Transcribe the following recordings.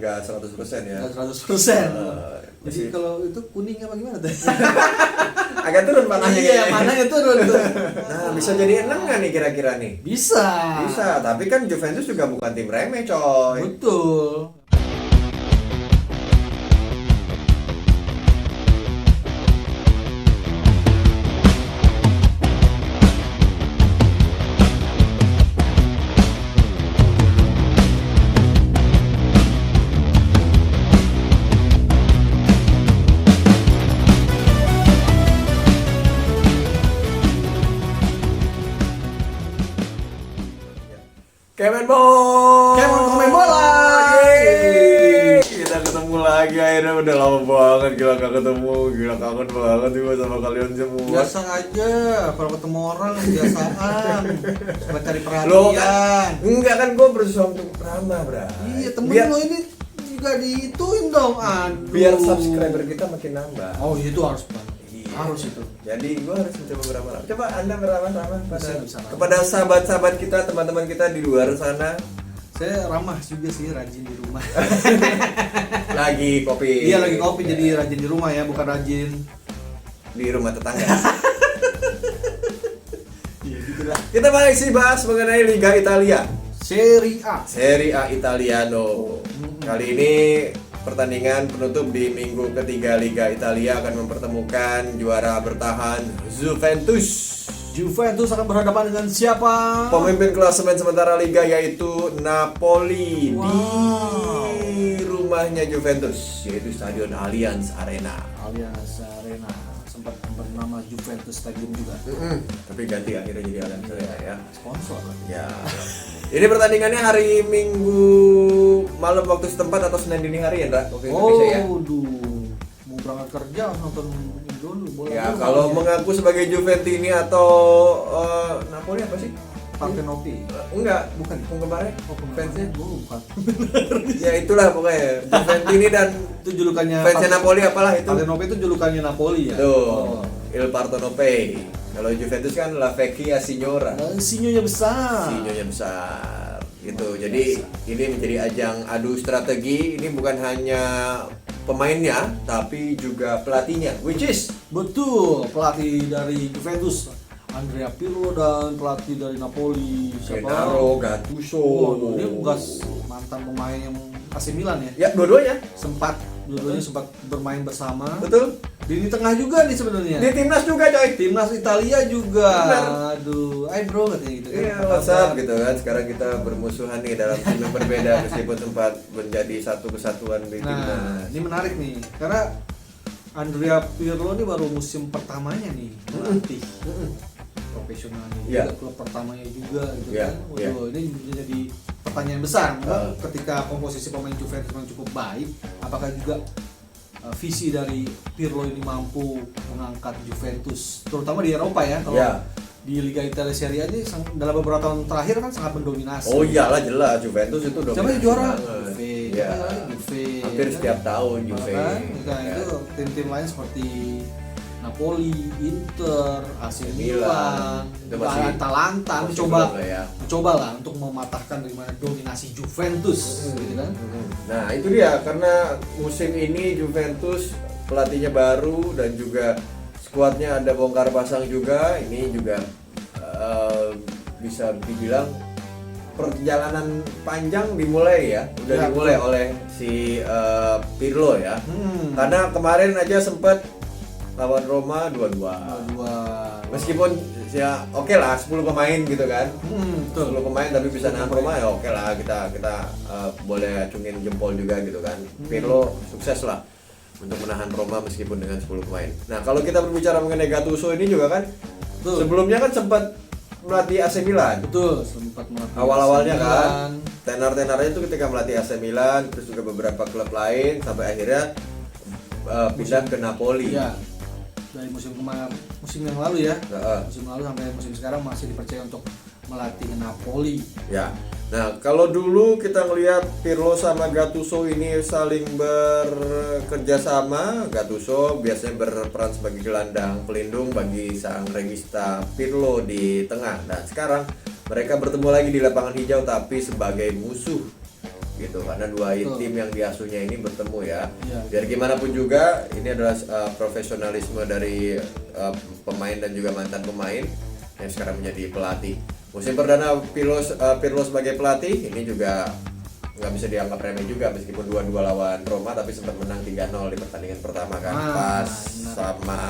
nggak 100% ya. Nggak 100%. Jadi Masih kalau itu kuning apa gimana tuh? agak turun panahnya. Iya, mananya turun tuh. Nah, bisa jadi 6 nggak nih kira-kira nih? Bisa. Bisa, tapi kan Juventus juga bukan tim remeh, coy. Betul. Kemen Komen bola. Yeay. Kita ketemu lagi akhirnya, udah lama banget gila gak ketemu. Gila kangen banget juga sama kalian semua. Biasa aja, kalau ketemu orang kebiasaan. Coba cari Lo perhatian. kan, enggak kan gue berusaha untuk ramah, Bra. Iya, temen biar, lo ini juga diituin dong. Aduh. biar subscriber kita makin nambah. Oh, itu harus Bang. Iya. Harus itu. Jadi gue harus mencoba beramah-ramah. Coba Anda beramah-ramah Bisa. kepada sahabat-sahabat kita, teman-teman kita di luar sana. Saya ramah juga sih, rajin di rumah. Lagi kopi. Iya, lagi kopi, jadi rajin di rumah ya, bukan rajin di rumah tetangga. iya gitulah. Kita balik sih bahas mengenai Liga Italia. Serie A. Italiano. Kali ini pertandingan penutup di minggu ketiga Liga Italia akan mempertemukan juara bertahan Juventus. Juventus akan berhadapan dengan siapa? Pemimpin klasemen sementara Liga yaitu Napoli. Wow. Di rumahnya Juventus, yaitu Stadion Allianz Arena. Allianz Arena, sempat bernama Juventus Stadium juga. Tapi ganti akhirnya jadi Allianz Arena ya. Sponsor lah. Ya. Ini pertandingannya hari Minggu malam waktu setempat atau Senin dini hari ya, Ndra? Waktu Indonesia ya. Mau berangkat kerja nonton dulu bola. Ya, kalau mengaku sebagai Juventini atau Napoli apa sih? Partenope. Enggak, Bukan. penggemarnya, fansnya. Bukan. Ya itulah pokoknya. Juventini dan Itu julukannya fansnya Napoli apalah itu. Partenope itu julukannya Napoli ya. Tuh, Il Partenope. Kalau Juventus kan La Vecchia Signora. Sinyonya besar. Sinyonya besar. Gitu. Jadi ini menjadi ajang adu strategi. Ini bukan hanya pemainnya, tapi juga pelatihnya, which is Betul, pelatih dari Juventus Andrea Pirlo dan pelatih dari Napoli Gennaro Gattuso. Oh, dia bekas mantan pemain yang AC Milan ya. Ya, dua-duanya. Dua-duanya sempat bermain bersama. Betul. Di tengah juga nih sebenarnya. Di timnas juga, coy. Timnas Italia juga. Benar. Aduh, bro katanya gitu kan. Iya, WhatsApp gitu kan. Sekarang kita bermusuhan nih dalam tim yang berbeda meskipun sempat menjadi satu kesatuan di timnas. Nah, ini menarik nih karena Andrea Pirlo ini baru musim pertamanya nih melatih profesionalnya Iya. juga, klub pertamanya juga gitu Iya, kan. Waduh, ini jadi pertanyaan besar. Ketika komposisi pemain Juventus memang cukup baik, apakah juga visi dari Pirlo ini mampu mengangkat Juventus terutama di Eropa ya, kalau Iya. di Liga Italia Serie A ini dalam beberapa tahun terakhir kan sangat mendominasi. Oh iyalah, jelas Juventus itu dominasi Siapa yang juara? banget. Juve. Iya. Juve. Hampir ya setiap kan? tahun Juve. Kan? Nah, Ya. itu tim-tim lain seperti Napoli, Inter, AC Milan. Milan, Itu masih- Atalanta masih mencoba belum lah ya. lah untuk mematahkan bagaimana dominasi Juventus gitu kan. Nah itu dia, karena musim ini Juventus pelatihnya baru dan juga skuadnya ada bongkar pasang juga. Ini juga bisa dibilang perjalanan panjang dimulai ya, udah Ya, dimulai betul. oleh si Pirlo ya. Karena Karena kemarin aja sempat lawan Roma 2-2. Meskipun ya oke lah 10 pemain gitu kan. betul. 10 pemain tapi bisa nahan Roma ya oke lah, kita boleh acungin jempol juga gitu kan. Pirlo sukses lah untuk menahan Roma meskipun dengan 10 pemain. Nah, kalau kita berbicara mengenai Gattuso ini juga kan Betul. sebelumnya kan sempat melatih AC Milan. Betul, sempat melatih Awal-awalnya AC kan Milan. tenar-tenarnya itu ketika melatih AC Milan, terus juga beberapa klub lain sampai akhirnya pindah ke Napoli. Iya. Dari musim yang lalu ya. Heeh. Musim lalu sampai musim sekarang masih dipercaya untuk melatih Napoli. Ya. Nah, kalau dulu kita ngelihat Pirlo sama Gattuso ini saling bekerja sama. Gattuso biasanya berperan sebagai gelandang pelindung bagi sang regista Pirlo di tengah. Dan sekarang mereka bertemu lagi di lapangan hijau tapi sebagai musuh gitu karena dua Betul. tim yang diasuhnya ini bertemu ya. Iya. Biar gimana pun juga ini adalah profesionalisme dari pemain dan juga mantan pemain yang sekarang menjadi pelatih. Musim perdana Pirlo sebagai pelatih ini juga nggak bisa dianggap remeh juga meskipun 2-2 lawan Roma tapi sempat menang 3-0 di pertandingan pertama kan pas benar. sama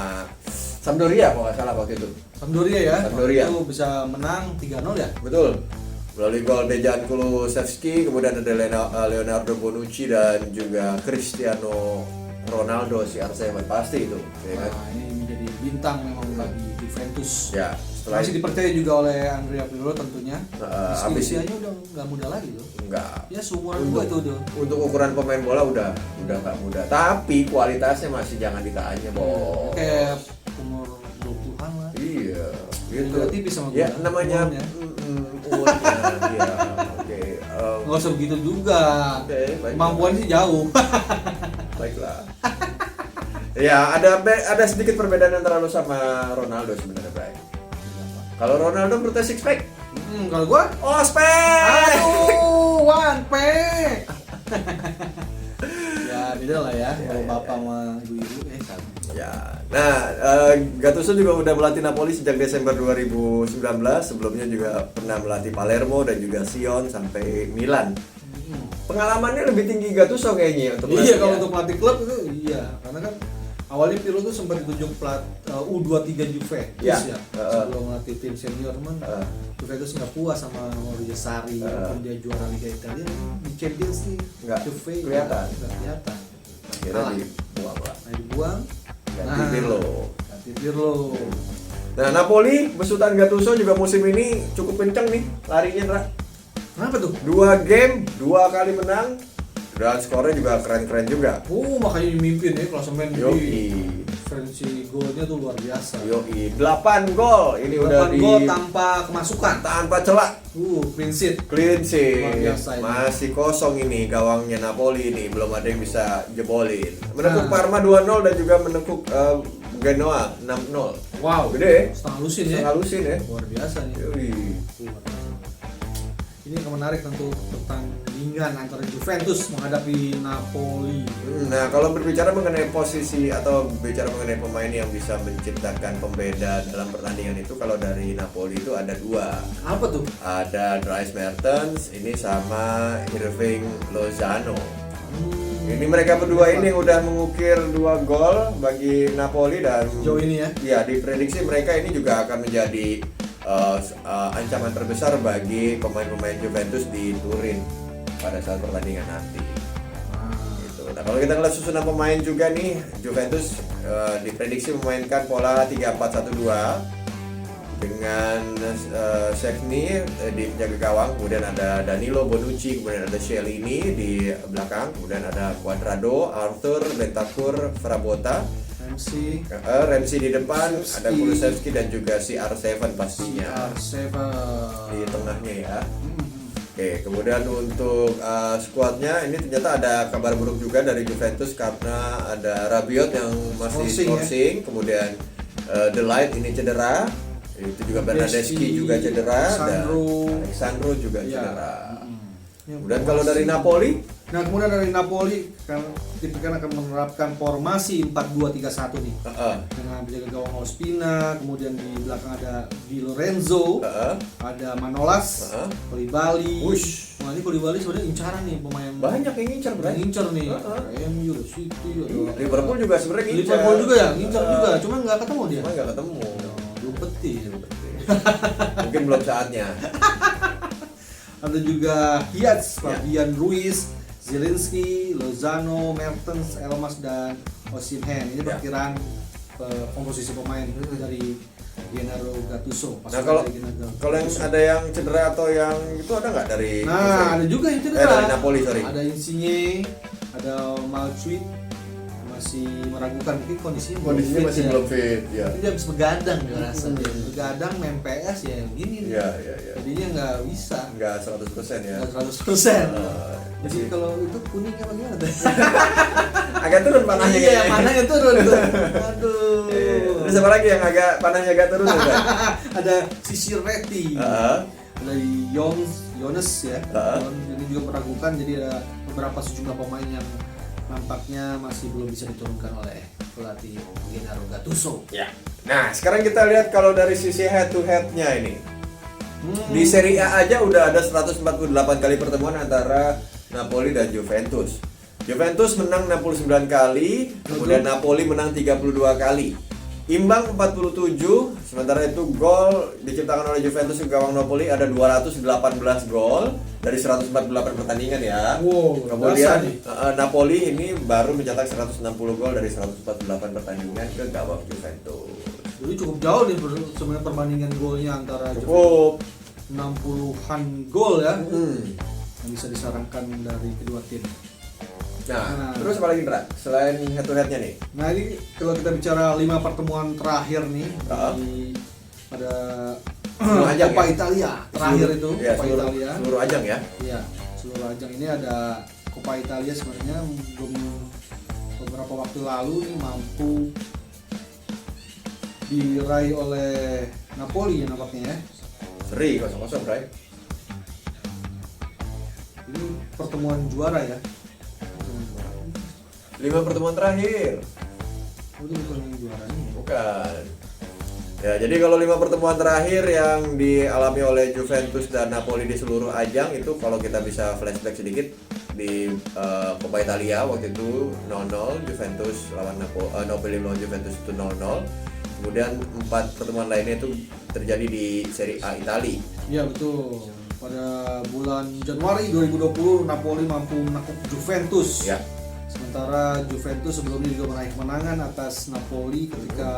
Sampdoria kalau nggak salah waktu itu. Sampdoria ya. Sampdoria. Itu bisa menang 3-0 ya. Betul. Melalui gol Dejan Kulusevski, kemudian ada Leonardo Bonucci dan juga Cristiano Ronaldo CR7 pasti itu, ya kan? Nah, ini menjadi bintang memang bagi Juventus. Ya, setelah Masih dipercaya juga oleh Andrea Pirlo tentunya. Meski habis usianya udah nggak muda lagi loh. enggak. Ya seumuran gua itu udah. Untuk ukuran pemain bola udah nggak muda, tapi kualitasnya masih jangan ditanya, Bo. Kayak umur 20-an lah. Iya, gitu. Beda tipis sama Ya, gua. namanya Umurnya. umurnya, iya. Oke. Nggak usah begitu juga. Oke, baik. Kemampuan sih jauh. Baiklah. Ya, ada sedikit perbedaan antara lo sama Ronaldo sebenarnya, Bray. Kalau Ronaldo berarti six pack. Kalau gua, Ospek. aduh, one pack. Ya beda lah ya, kalau bapak sama ibu-ibu sama. Ya. Nah, Gattuso juga udah melatih Napoli sejak Desember 2019. Sebelumnya juga pernah melatih Palermo dan juga Sion sampai Milan. Pengalamannya lebih tinggi Gattuso kayaknya untuk Iya, pelatih kalau ya. untuk pelatih klub itu iya, karena kan awalnya Pirlo tuh sempat ditunjuk U23 Juventus Ya, ya, sebelum melatih tim senior teman. Juventus nggak puas sama Maurizio Sarri, walaupun dia juara Liga Italia di Champions League. Nggak Juve kelihatan. nggak kelihatan. Akhirnya Kalah. dibuang lah. Nah, dibuang. Ganti Pirlo. Ganti Pirlo. Nah, Napoli besutan Gattuso juga musim ini cukup kencang nih larinya, Ra. Kenapa tuh? 2 game, 2 kali menang dan skornya juga keren-keren juga. Makanya dimimpin ya klasemen di Yoi. Diferensi golnya tuh luar biasa. Yoi, 8 gol. Ini 8 udah di gol tanpa kemasukan. tanpa celah. Clean sheet. Clean sheet. Luar biasa ini. Masih kosong ini gawangnya Napoli ini, belum ada yang bisa jebolin. Menekuk Nah. Parma 2-0 dan juga menekuk Genoa 6-0. Wow, Gede. setengah lusin ya. Setengah lusin ya. Luar biasa nih. Yoi. Luar biasa. Ini akan menarik tentu pertandingan antara Juventus menghadapi Napoli. Nah, kalau berbicara mengenai posisi atau bicara mengenai pemain yang bisa menciptakan pembeda dalam pertandingan itu, kalau dari Napoli itu ada 2. Apa tuh? Ada Dries Mertens ini sama Hirving Lozano. Ini mereka berdua ini udah mengukir 2 gol bagi Napoli dan Sejauh ini ya. ya diprediksi mereka ini juga akan menjadi ancaman terbesar bagi pemain-pemain Juventus di Turin pada saat pertandingan nanti. Gitu. Nah, kalau kita lihat susunan pemain juga nih, Juventus diprediksi memainkan pola 3-4-1-2 dengan Szczęsny di penjaga gawang, kemudian ada Danilo, Bonucci, kemudian ada Chiellini di belakang, kemudian ada Cuadrado, Arthur, Bentancur, Frabotta, Ramsey di depan, ada Kulusevski dan juga CR7 pastinya CR7 di tengahnya ya. Oke, kemudian untuk skuadnya ini ternyata ada kabar buruk juga dari Juventus karena ada Rabiot yang masih Skorsing, skorsing, kemudian De Ligt ini cedera, itu juga Bernardeschi juga cedera, dan Alexandro juga cedera. Kemudian kalau dari Napoli, kemudian dari Napoli kan akan menerapkan formasi 4-2-3-1 nih. Dengan penjaga gawang Ospina, kemudian di belakang ada Di Lorenzo, ada Manolas, Koulibaly. Wah, ini Koulibaly sebenarnya incaran nih pemain. Banyak yang ngincar, Bro. Ngincar nih. MU, City, Liverpool juga sebenarnya ngincar. Liverpool juga ya, ngincar juga, cuma nggak ketemu dia. Cuma nggak ketemu. Belum petir. Mungkin belum saatnya. Ada juga Hiac, Fabian Ruiz, Zielinski, Lozano, Mertens, Elmas dan Osimhen. Ini perkiraan komposisi pemain dari Gennaro Gattuso. Nah, kalau yang ada yang cedera atau yang itu ada nggak dari? Ada juga yang cedera. Dari Napoli, sorry. Ada Insigne, ada Malcuit, masih meragukan mungkin kondisinya masih belum fit ya. Dia habis begadang dia rasa dia. Begadang main PS ya gini nih. Iya. Jadinya nggak bisa. Nggak 100% ya. Nggak 100%. Jadi kalau itu kuning apa gimana tuh? Agak turun panahnya. Iya, panahnya turun tuh. Aduh. Terus apa lagi yang agak panahnya agak turun juga? Ada Sisireti. dari Jones ya. Heeh. Ini juga meragukan, jadi ada beberapa sejumlah pemain yang nampaknya masih belum bisa diturunkan oleh pelatih Gennaro Gattuso. Ya. Nah, sekarang kita lihat kalau dari sisi head to head-nya ini. Di Serie A aja udah ada 148 kali pertemuan antara Napoli dan Juventus. Juventus menang 69 kali, kemudian Napoli menang 32 kali. Imbang 47, sementara itu gol diciptakan oleh Juventus ke gawang Napoli ada 218 gol dari 148 pertandingan ya. Wow, kemudian dasar nih. Napoli ini baru mencetak 160 gol dari 148 pertandingan ke gawang Juventus. Jadi cukup jauh nih sebenarnya perbandingan golnya antara Cukup 60-an gol ya yang bisa disarankan dari kedua tim. Nah, terus apa lagi Indra? Selain head to head-nya nih? Nah ini kalau kita bicara 5 pertemuan terakhir nih pada Seluruh ajang Coppa ya? Italia terakhir itu Ya, Coppa seluruh, Italia. seluruh ajang ya? Iya, seluruh ajang ini ada Coppa Italia sebenarnya beberapa waktu lalu nih mampu diraih oleh Napoli ya nampaknya ya. Seri 0-0 Bray. Ini pertemuan juara ya. 5 pertemuan terakhir. Oh, ini bukan yang juaranya. Bukan. Ya, jadi kalau 5 pertemuan terakhir yang dialami oleh Juventus dan Napoli di seluruh ajang itu kalau kita bisa flashback sedikit di Coppa Italia waktu itu 0-0 Juventus lawan Napoli lawan Juventus itu 0-0. Kemudian 4 pertemuan lainnya itu terjadi di Serie A Italia. Iya betul. Pada bulan Januari 2020 Napoli mampu menakut Juventus. Ya. Sementara Juventus sebelumnya juga meraih kemenangan atas Napoli ketika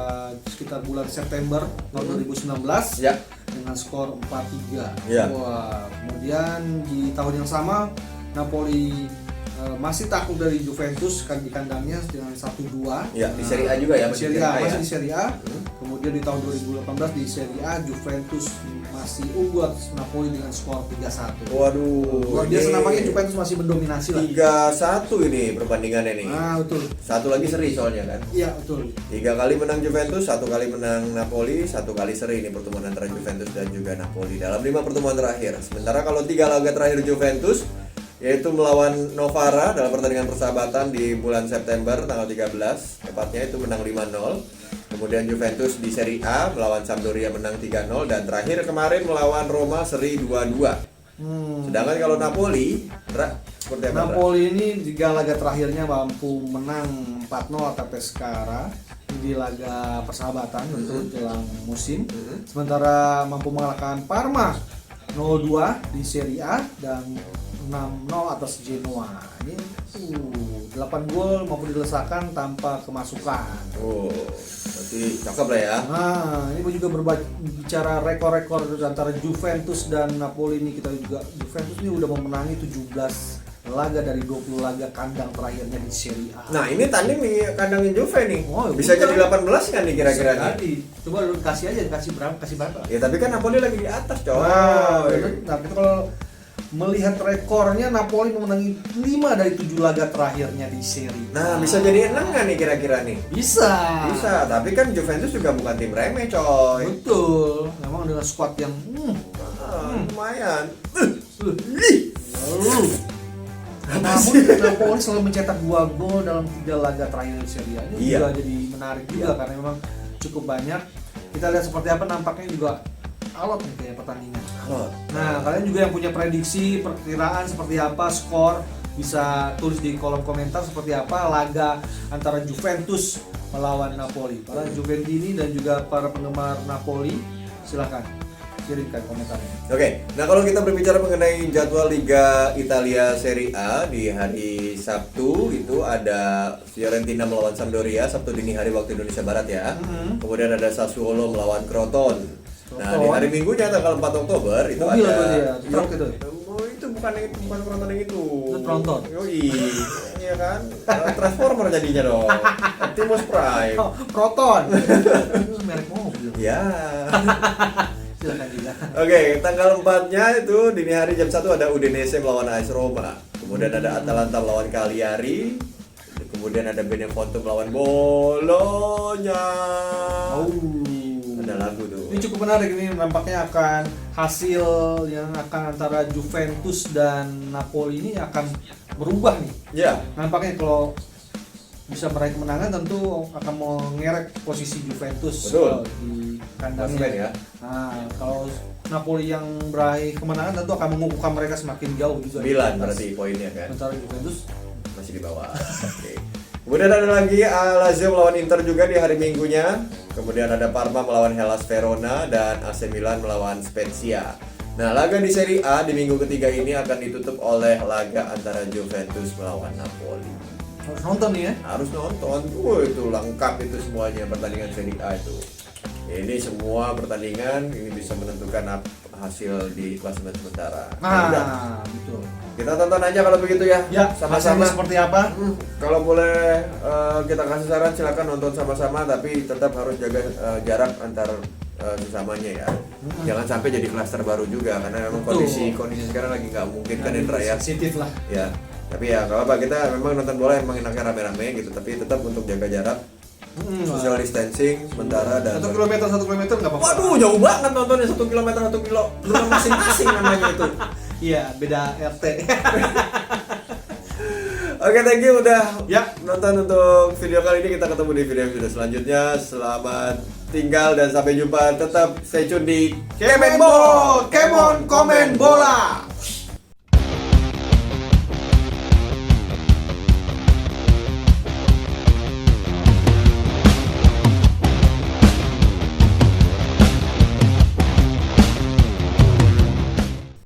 sekitar bulan September tahun 2019 Ya. dengan skor 4-3. Ya. Wah, kemudian di tahun yang sama Napoli masih takluk dari Juventus kan di kandangnya dengan 1-2. Ya, di Serie A juga ya, Di Serie A, masih masih di Serie A. Kemudian di tahun 2018 di Serie A Juventus masih unggul atas Napoli dengan skor 3-1. Waduh. Luar biasa ini nampaknya Juventus masih mendominasi lah. 3-1 ini perbandingannya nih. Ah, betul. Satu lagi seri soalnya kan. Iya, betul. 3 kali menang Juventus, 1 kali menang Napoli, 1 kali seri ini pertemuan antara Juventus dan juga Napoli dalam 5 pertemuan terakhir. Sementara kalau 3 laga terakhir Juventus yaitu melawan Novara dalam pertandingan persahabatan di bulan September tanggal 13, tepatnya itu menang 5-0. Kemudian Juventus di Serie A melawan Sampdoria menang 3-0 dan terakhir kemarin melawan Roma seri 2-2. Sedangkan kalau Napoli, seperti apa? Ndra? Napoli ini 3 laga terakhirnya mampu menang 4-0 atas Pescara di laga persahabatan untuk jelang musim. Sementara mampu mengalahkan Parma 0-2 di Serie A dan 6-0 atas Genoa. Ini 8 gol mampu dilesakan tanpa kemasukan. Oh, berarti cakep lah ya. Nah, ini juga berbicara rekor-rekor antara Juventus dan Napoli ini kita juga Juventus ini udah memenangi 17 laga dari 20 laga kandang terakhirnya di Serie A. Nah, ini tanding nih kandangin Juve nih. Oh, bisa bukan. jadi 18 kan nih kira-kira nih. Jadi, coba lu kasih aja, kasih berapa? Ya, tapi kan Napoli lagi di atas, coy. Nah, itu kalau melihat rekornya Napoli memenangi 5 dari 7 laga terakhirnya di Serie A. Nah, bisa jadi 6 nggak nih kira-kira nih? Bisa. Bisa, tapi kan Juventus juga bukan tim remeh, coy. Betul. Memang dengan squad yang Lumayan. Namun Napoli selalu mencetak 2 gol dalam 3 laga terakhir di Serie A. Ini Iya. juga jadi menarik juga karena memang cukup banyak. Kita lihat seperti apa nampaknya juga alot nih kayak pertandingan. Nah, kalian juga yang punya prediksi, perkiraan seperti apa, skor bisa tulis di kolom komentar seperti apa laga antara Juventus melawan Napoli. Para Juventini dan juga para penggemar Napoli, silakan kirimkan komentarnya. Oke, nah kalau kita berbicara mengenai jadwal Liga Italia Serie A di hari Sabtu itu ada Fiorentina melawan Sampdoria Sabtu dini hari waktu Indonesia Barat ya. Kemudian ada Sassuolo melawan Croton. Nah, di hari Minggunya tanggal 4 Oktober itu Mobil ada atau dia? Truk itu? Oh, itu bukan Croton yang itu. Itu Tronton. Yoi. Iya kan? Transformer jadinya dong. Optimus Prime. Oh, Proton. Itu merek mobil. Ya. Silakan juga. Oke, tanggal 4-nya itu dini hari jam 1 ada Udinese melawan AS Roma. Kemudian ada Atalanta melawan Cagliari. Kemudian ada Benevento melawan Bologna. Oh. Ada lagu tuh. Ini cukup menarik, ini nampaknya akan hasil yang akan antara Juventus dan Napoli ini akan berubah nih. Ya, Nampaknya kalau bisa meraih kemenangan tentu akan mengerek posisi Juventus Betul. di Klasemen kandangnya. ya. Nah, kalau Napoli yang meraih kemenangan tentu akan mengukuhkan mereka semakin jauh juga. 9 berarti poinnya kan. Sementara Juventus Masih di bawah. Oke. Kemudian ada lagi Lazio melawan Inter juga di hari Minggunya. Kemudian ada Parma melawan Hellas Verona dan AC Milan melawan Spezia. Nah, laga di Serie A di minggu ketiga ini akan ditutup oleh laga antara Juventus melawan Napoli. harus nonton nih ya. Harus nonton. Itu lengkap itu semuanya pertandingan Serie A itu. Ini semua pertandingan ini bisa menentukan hasil di klasemen sementara. Udah. Nah, betul. Kita tonton aja kalau begitu ya. Ya, sama-sama. hasilnya seperti apa? Kalau boleh kita kasih saran silakan nonton sama-sama tapi tetap harus jaga jarak antar sesamanya ya. Jangan sampai jadi klaster baru juga karena memang Betul. kondisi sekarang lagi nggak mungkin kan Indra ya. Sensitif lah. Ya. Tapi ya kalau apa kita memang nonton bola emang enaknya rame-rame gitu tapi tetap untuk jaga jarak. Social distancing sementara dan 1 kilometer nggak apa-apa. waduh jauh banget nontonnya 1 kilometer 1 kilo rumah masing-masing namanya itu. Iya, beda RT. Oke, thank you udah Ya. nonton untuk video kali ini. Kita ketemu di video selanjutnya. Selamat tinggal dan sampai jumpa. Tetap stay tune di Kemon Komen Bola.